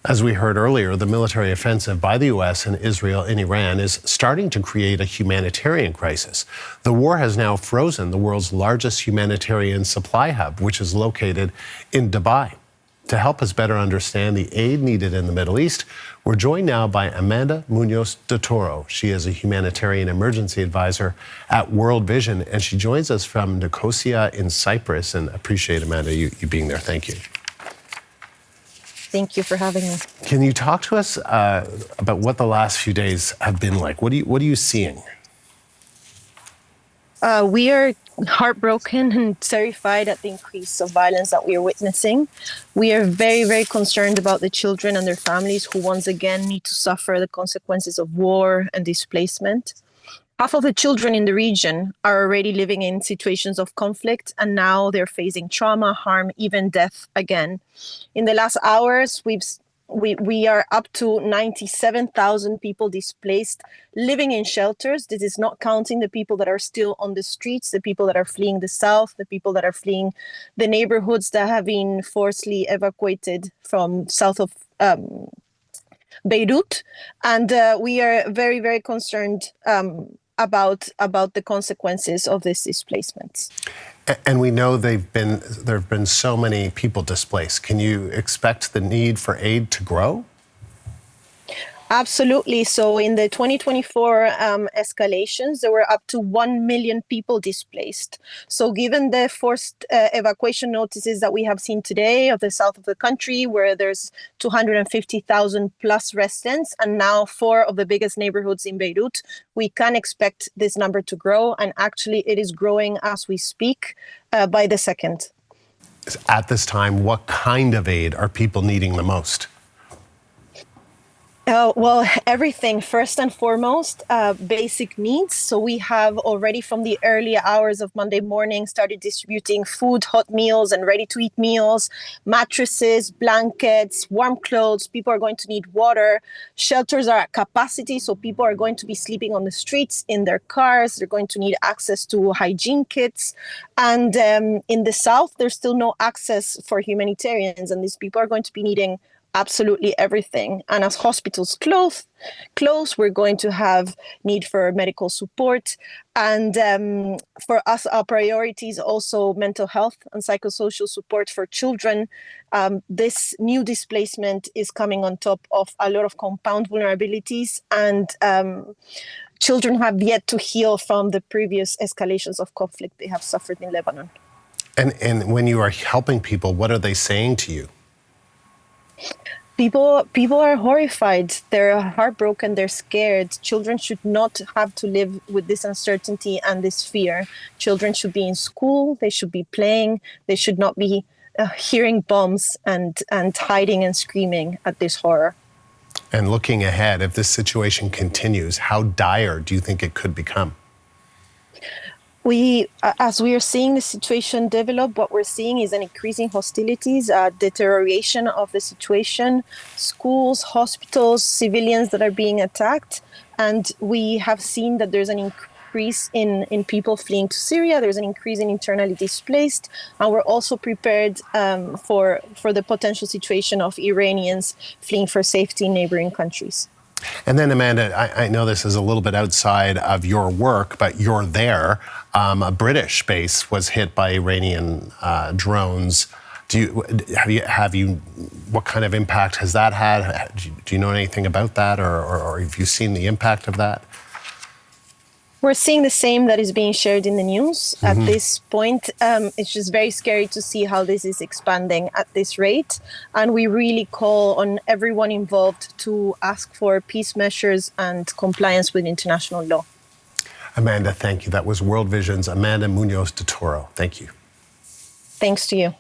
As we heard earlier, the military offensive by the U.S. and Israel in Iran is starting to create a humanitarian crisis. The war has now frozen the world's largest humanitarian supply hub, which is located in Dubai. To help us better understand the aid needed in the Middle East, we're joined now by Amanda Munoz de Toro. She is a humanitarian emergency advisor at World Vision, and she joins us from Nicosia in Cyprus. And appreciate, Amanda, you being there. Thank you. Thank you for having me. Can you talk to us about what the last few days have been like? What are you seeing? We are heartbroken and terrified at the increase of violence that we are witnessing. We are very, very concerned about the children and their families who once again need to suffer the consequences of war and displacement. Half of the children in the region are already living in situations of conflict, and now they're facing trauma, harm, even death again. In the last hours, we are up to 97,000 people displaced, living in shelters. This is not counting the people that are still on the streets, the people that are fleeing the south, the people that are fleeing the neighborhoods that have been forcibly evacuated from south of Beirut. And we are very, very concerned about the consequences of this displacement. And we know there have been so many people displaced. Can you expect the need for aid to grow? Absolutely. So in the 2024 escalations, there were up to 1 million people displaced. So given the forced evacuation notices that we have seen today of the south of the country, where there's 250,000 plus residents, and now 4 of the biggest neighborhoods in Beirut, we can expect this number to grow. And actually, it is growing as we speak by the second. At this time, what kind of aid are people needing the most? Well, everything. First and foremost, basic needs. So we have already from the early hours of Monday morning started distributing food, hot meals and ready-to-eat meals, mattresses, blankets, warm clothes. People are going to need water. Shelters are at capacity, so people are going to be sleeping on the streets, in their cars. They're going to need access to hygiene kits. And in the south, there's still no access for humanitarians, and these people are going to be needing absolutely everything. And as hospitals close, we're going to have need for medical support. And for us, our priority is also mental health and psychosocial support for children. This new displacement is coming on top of a lot of compound vulnerabilities, and children have yet to heal from the previous escalations of conflict they have suffered in Lebanon. And when you are helping people, what are they saying to you? People are horrified. They're heartbroken. They're scared. Children should not have to live with this uncertainty and this fear. Children should be in school. They should be playing. They should not be hearing bombs and hiding and screaming at this horror. And looking ahead, if this situation continues, how dire do you think it could become? As we are seeing the situation develop, what we're seeing is an increasing hostilities, deterioration of the situation, schools, hospitals, civilians that are being attacked. And we have seen that there's an increase in people fleeing to Syria. There's an increase in internally displaced. And we're also prepared for the potential situation of Iranians fleeing for safety in neighboring countries. And then, Amanda, I know this is a little bit outside of your work, but you're there. A British base was hit by Iranian drones. What kind of impact has that had? Do you know anything about that, or have you seen the impact of that? We're seeing the same that is being shared in the news. At this point, it's just very scary to see how this is expanding at this rate. And we really call on everyone involved to ask for peace measures and compliance with international law. Amanda, thank you. That was World Vision's Amanda Munoz de Toro. Thank you. Thanks to you.